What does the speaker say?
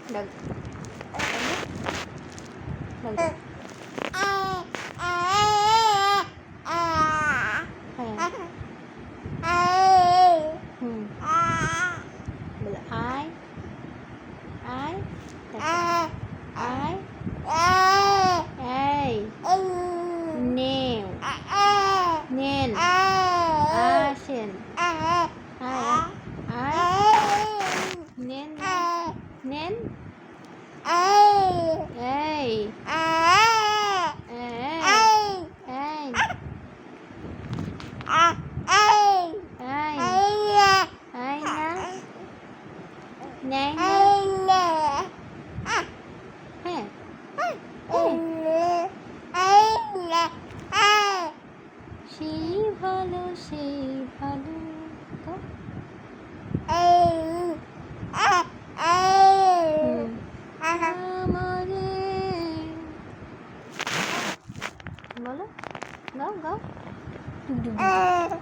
ডাক ডাক হুম বলো আই আই আই এই নেও নেন আসেন আয় নেন নেন এই নেই সেই ভালো আমারে বলো গাও গাও